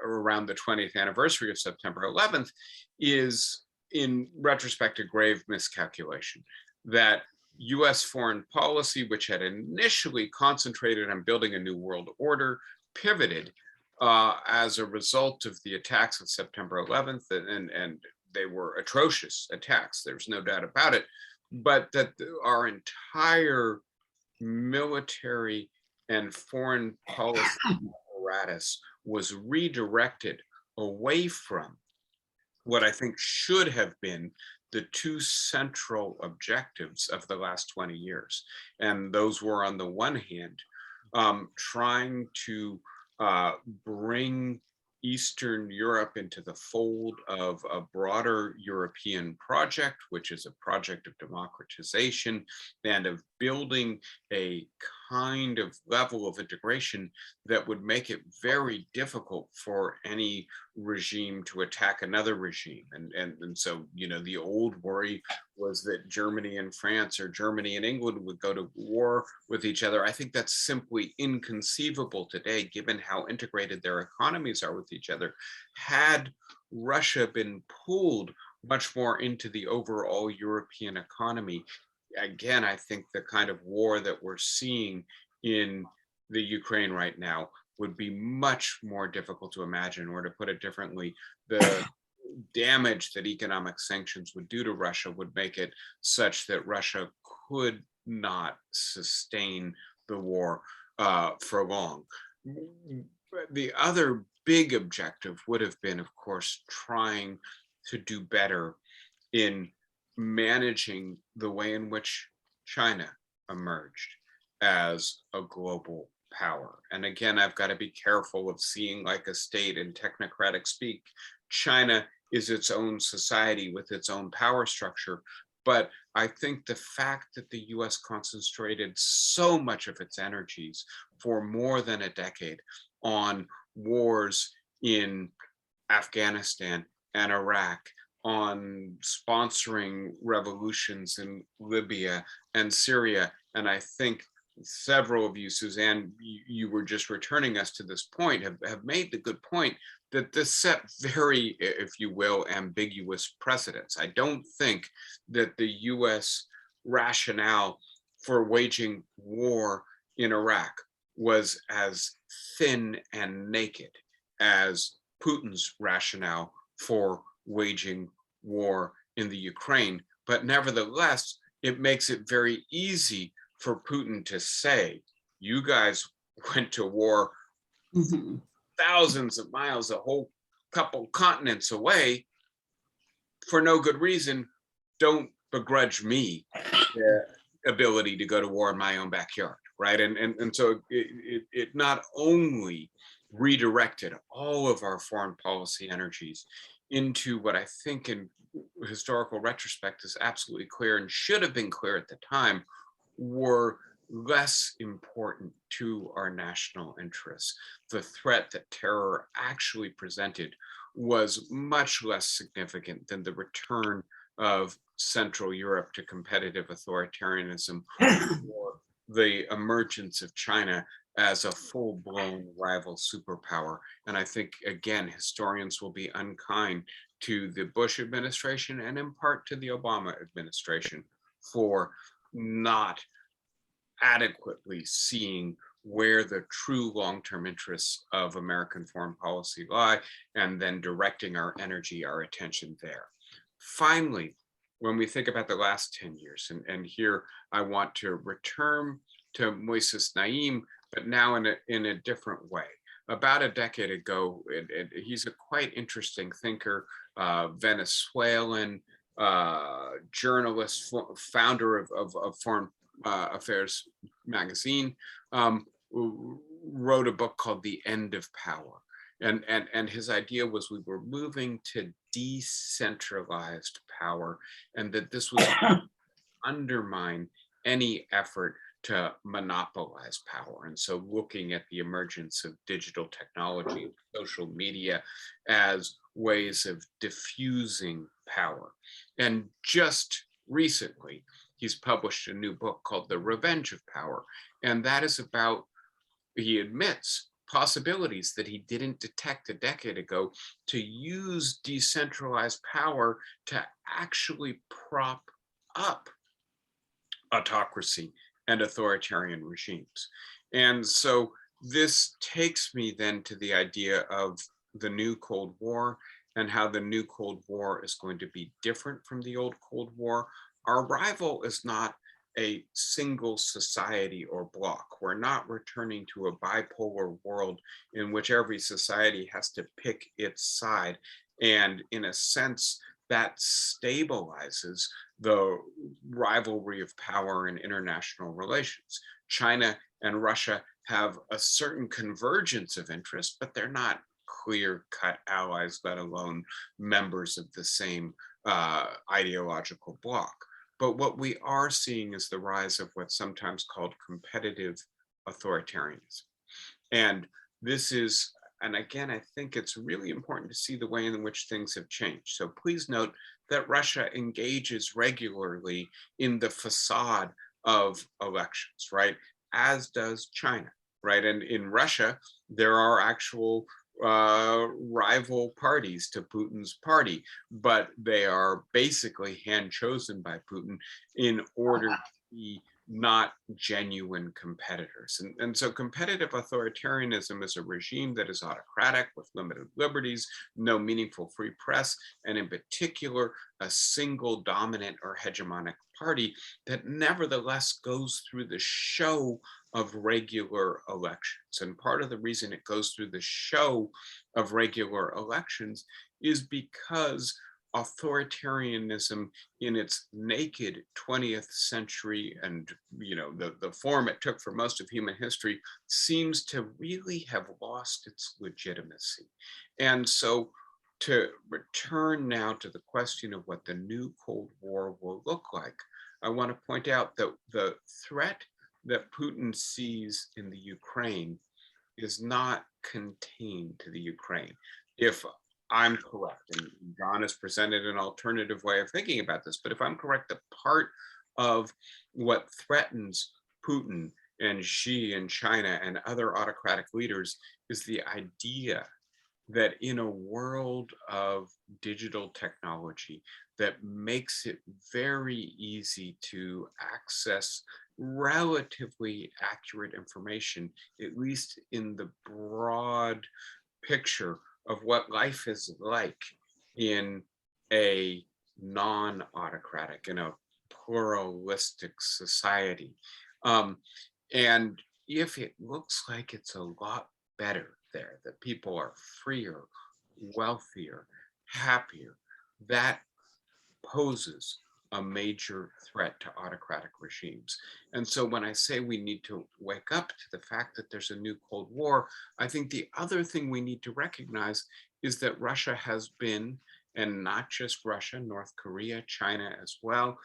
around the 20th anniversary of September 11th, is in retrospect a grave miscalculation. That US foreign policy, which had initially concentrated on building a new world order, pivoted as a result of the attacks of September 11th, and they were atrocious attacks, there's no doubt about it, but that our entire military and foreign policy apparatus was redirected away from what I think should have been the two central objectives of the last 20 years. And those were, on the one hand, trying to bring Eastern Europe into the fold of a broader European project, which is a project of democratization and of building a kind of level of integration that would make it very difficult for any regime to attack another regime. And so, the old worry was that Germany and France or Germany and England would go to war with each other. I think that's simply inconceivable today, given how integrated their economies are with each other. Had Russia been pulled much more into the overall European economy, again, I think the kind of war that we're seeing in the Ukraine right now would be much more difficult to imagine, or to put it differently, the damage that economic sanctions would do to Russia would make it such that Russia could not sustain the war for long. The other big objective would have been, of course, trying to do better in managing the way in which China emerged as a global power. And again, I've got to be careful of seeing like a state in technocratic speak. China is its own society with its own power structure. But I think the fact that the US concentrated so much of its energies for more than a decade on wars in Afghanistan and Iraq, on sponsoring revolutions in Libya and Syria. And I think several of you, Suzanne, you were just returning us to this point, have made the good point that this set very, if you will, ambiguous precedents. I don't think that the US rationale for waging war in Iraq was as thin and naked as Putin's rationale for waging war in the Ukraine. But nevertheless, it makes it very easy for Putin to say, you guys went to war thousands of miles, a whole couple continents away for no good reason. Don't begrudge me the ability to go to war in my own backyard, right? And so it not only redirected all of our foreign policy energies into what I think in historical retrospect is absolutely clear and should have been clear at the time, were less important to our national interests. The threat that terror actually presented was much less significant than the return of Central Europe to competitive authoritarianism or the emergence of China as a full-blown rival superpower. And I think, again, historians will be unkind to the Bush administration and in part to the Obama administration for not adequately seeing where the true long-term interests of American foreign policy lie, and then directing our energy, our attention there. Finally, when we think about the last 10 years, and here I want to return to Moises Naim, but now in a different way. About a decade ago, he's a quite interesting thinker, Venezuelan journalist, founder of Foreign Affairs magazine, wrote a book called The End of Power. And his idea was we were moving to decentralized power, and that this was undermine any effort to monopolize power. And so looking at the emergence of digital technology, social media as ways of diffusing power. And just recently, he's published a new book called The Revenge of Power. And that is about, he admits, possibilities that he didn't detect a decade ago to use decentralized power to actually prop up autocracy and authoritarian regimes. And so this takes me then to the idea of the new Cold War and how the new Cold War is going to be different from the old Cold War. Our rival is not a single society or bloc. We're not returning to a bipolar world in which every society has to pick its side. And in a sense, that stabilizes the rivalry of power in international relations. China and Russia have a certain convergence of interest, but they're not clear-cut allies, let alone members of the same ideological bloc. But what we are seeing is the rise of what's sometimes called competitive authoritarianism. And this is, and again, I think it's really important to see the way in which things have changed. So please note that Russia engages regularly in the facade of elections, right? As does China, right? And in Russia, there are actual rival parties to Putin's party, but they are basically hand chosen by Putin in order to be not genuine competitors. And so competitive authoritarianism is a regime that is autocratic with limited liberties, no meaningful free press, and in particular, a single dominant or hegemonic party that nevertheless goes through the show of regular elections. And part of the reason it goes through the show of regular elections is because authoritarianism in its naked 20th century and the form it took for most of human history seems to really have lost its legitimacy. And so to return now to the question of what the new Cold War will look like, I want to point out that the threat that Putin sees in the Ukraine is not contained to the Ukraine. If I'm correct, and John has presented an alternative way of thinking about this, but if I'm correct, the part of what threatens Putin and Xi and China and other autocratic leaders is the idea that in a world of digital technology that makes it very easy to access relatively accurate information, at least in the broad picture of what life is like in a non-autocratic, in a pluralistic society. And if it looks like it's a lot better there, that people are freer, wealthier, happier, that poses a major threat to autocratic regimes. And so when I say we need to wake up to the fact that there's a new Cold War, I think the other thing we need to recognize is that Russia has been, and not just Russia, North Korea, China as well,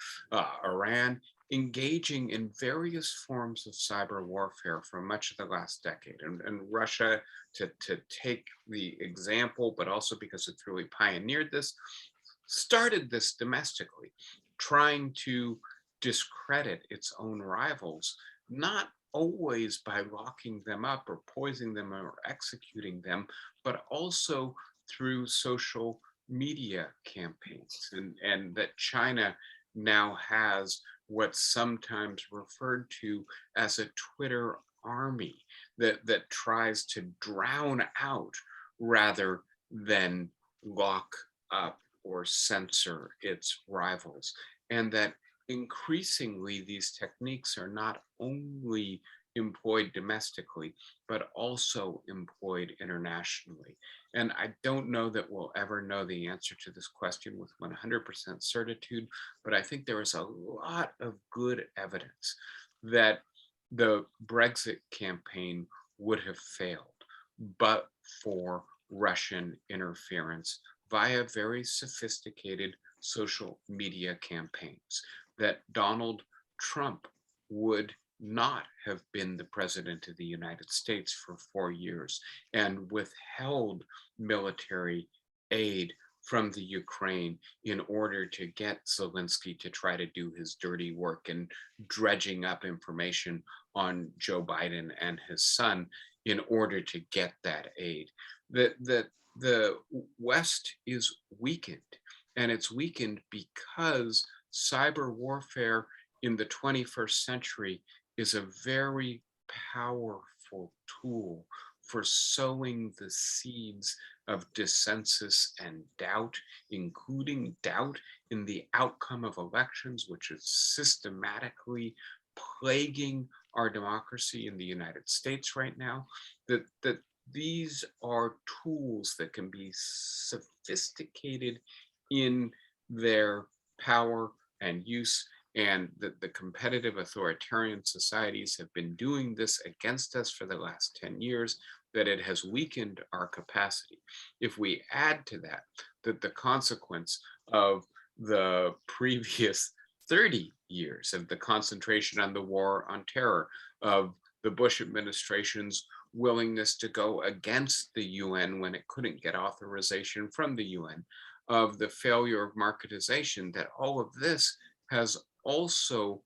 Iran, engaging in various forms of cyber warfare for much of the last decade. And Russia, to take the example, but also because it's really pioneered this, started this domestically, trying to discredit its own rivals, not always by locking them up or poisoning them or executing them, but also through social media campaigns. And that China now has what's sometimes referred to as a Twitter army that tries to drown out rather than lock up or censor its rivals. And that increasingly these techniques are not only employed domestically, but also employed internationally. And I don't know that we'll ever know the answer to this question with 100% certitude, but I think there is a lot of good evidence that the Brexit campaign would have failed, but for Russian interference via very sophisticated social media campaigns, that Donald Trump would not have been the president of the United States for 4 years and withheld military aid from the Ukraine in order to get Zelensky to try to do his dirty work and dredging up information on Joe Biden and his son in order to get that aid. The West is weakened, and it's weakened because cyber warfare in the 21st century is a very powerful tool for sowing the seeds of dissensus and doubt, including doubt in the outcome of elections, which is systematically plaguing our democracy in the United States right now. That these are tools that can be sophisticated in their power and use, and that the competitive authoritarian societies have been doing this against us for the last 10 years, that it has weakened our capacity. If we add to that, that the consequence of the previous 30 years of the concentration on the war on terror, of the Bush administration's willingness to go against the UN when it couldn't get authorization from the UN, of the failure of marketization, that all of this has also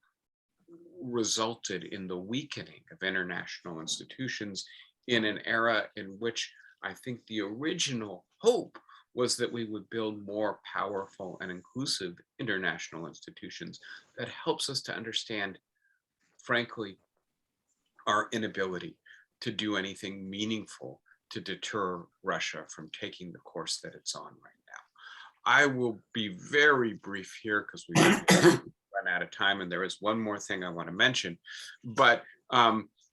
resulted in the weakening of international institutions in an era in which I think the original hope was that we would build more powerful and inclusive international institutions. That helps us to understand, frankly, our inability to do anything meaningful to deter Russia from taking the course that it's on right now. I will be very brief here because we've run out of time, and there is one more thing I want to mention, but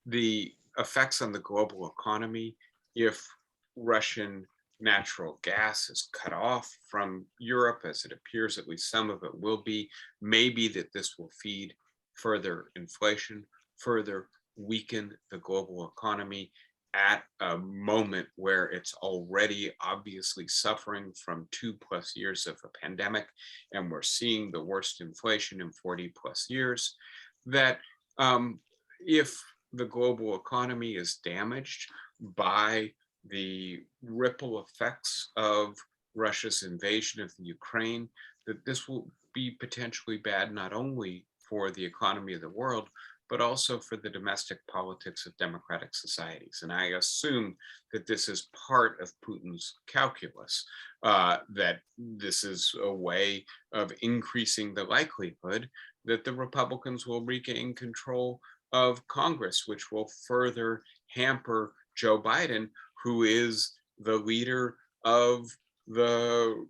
the effects on the global economy if Russian natural gas is cut off from Europe, as it appears at least some of it will be, maybe that this will feed further inflation, further weaken the global economy at a moment where it's already obviously suffering from 2+ years of a pandemic, and we're seeing the worst inflation in 40+ years, that if the global economy is damaged by the ripple effects of Russia's invasion of the Ukraine, that this will be potentially bad not only for the economy of the world, but also for the domestic politics of democratic societies. And I assume that this is part of Putin's calculus, that this is a way of increasing the likelihood that the Republicans will regain control of Congress, which will further hamper Joe Biden, who is the leader of the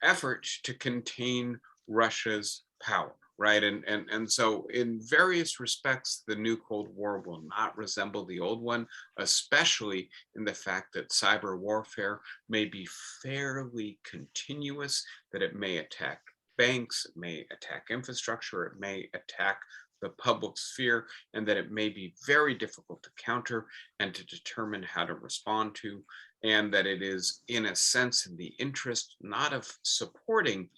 effort to contain Russia's power, right? And so in various respects, the new Cold War will not resemble the old one, especially in the fact that cyber warfare may be fairly continuous, that it may attack banks, it may attack infrastructure, it may attack the public sphere, and that it may be very difficult to counter and to determine how to respond to, and that it is in a sense in the interest not of supporting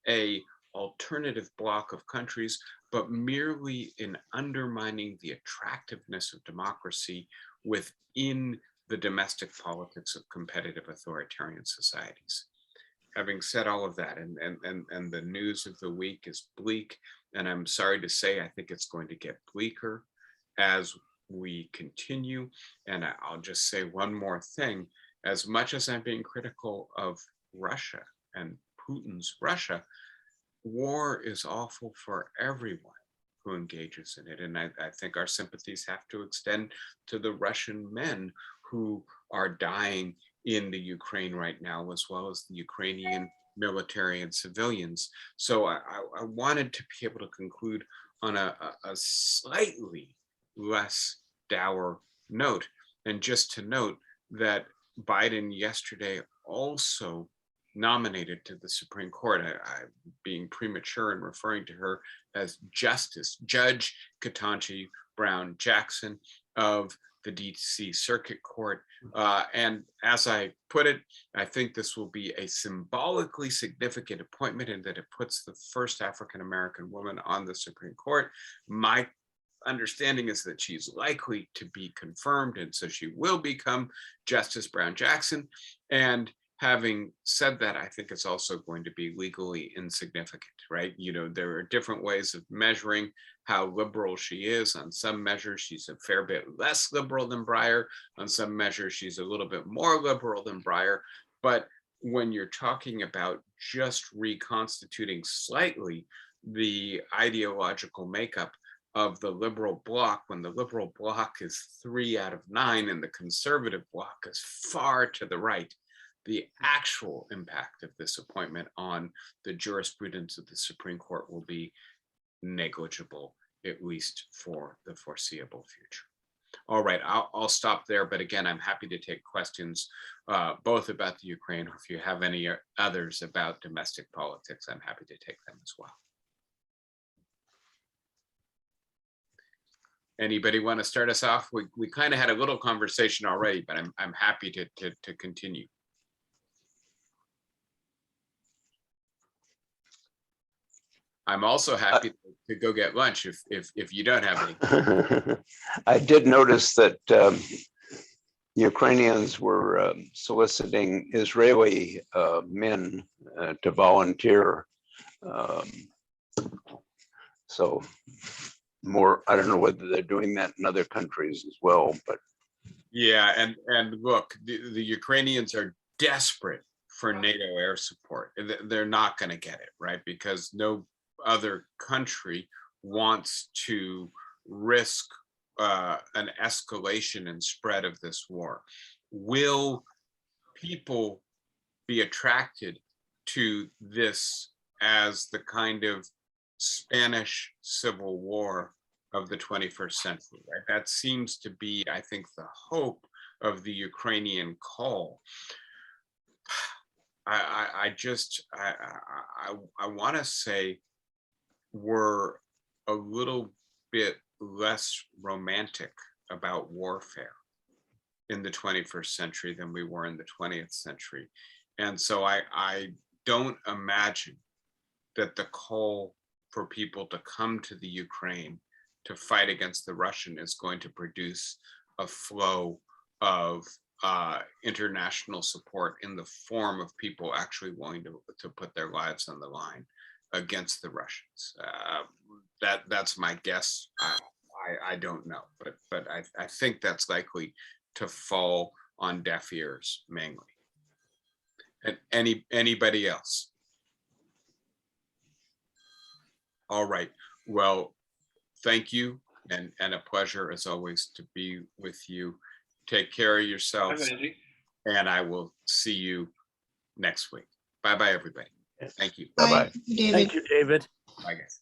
a alternative bloc of countries, but merely in undermining the attractiveness of democracy within the domestic politics of competitive authoritarian societies. Having said all of that, and the news of the week is bleak, and I'm sorry to say, I think it's going to get bleaker as we continue. And I'll just say one more thing. As much as I'm being critical of Russia and Putin's Russia, war is awful for everyone who engages in it. And I think our sympathies have to extend to the Russian men who are dying in the Ukraine right now, as well as the Ukrainian military and civilians. So I wanted to be able to conclude on a slightly less dour note. And just to note that Biden yesterday also nominated to the Supreme Court, I being premature in referring to her as Justice Judge Ketanji Brown Jackson of the DC Circuit Court. And as I put it, I think this will be a symbolically significant appointment in that it puts the first African-American woman on the Supreme Court. My understanding is that she's likely to be confirmed, and so she will become Justice Brown Jackson. And having said that, I think it's also going to be legally insignificant, right? You know, there are different ways of measuring how liberal she is. On some measures, she's a fair bit less liberal than Breyer. On some measures, she's a little bit more liberal than Breyer. But when you're talking about just reconstituting slightly the ideological makeup of the liberal bloc, when the liberal bloc is 3 out of 9 and the conservative bloc is far to the right, the actual impact of this appointment on the jurisprudence of the Supreme Court will be negligible, at least for the foreseeable future. All right, I'll stop there. But again, I'm happy to take questions both about the Ukraine, or if you have any others about domestic politics, I'm happy to take them as well. Anybody want to start us off? We kind of had a little conversation already, but I'm happy to continue. I'm also happy to go get lunch if you don't have any. I did notice that Ukrainians were soliciting Israeli men to volunteer. So more, I don't know whether they're doing that in other countries as well, but. Yeah, and look, the Ukrainians are desperate for NATO air support. They're not going to get it, right? Because no other country wants to risk an escalation and spread of this war. Will people be attracted to this as the kind of Spanish Civil War of the 21st century, right? That seems to be, I think, the hope of the Ukrainian call. I want to say we're a little bit less romantic about warfare in the 21st century than we were in the 20th century. And so I don't imagine that the call for people to come to the Ukraine to fight against the Russian is going to produce a flow of international support in the form of people actually willing to put their lives on the line against the Russians. That's my guess. I don't know, but I think that's likely to fall on deaf ears mainly. And anybody else? All right. Well, thank you, and a pleasure as always to be with you. Take care of yourselves, and I will see you next week. Bye-bye, everybody. Thank you. Bye-bye. David. Thank you, David. Bye, guys.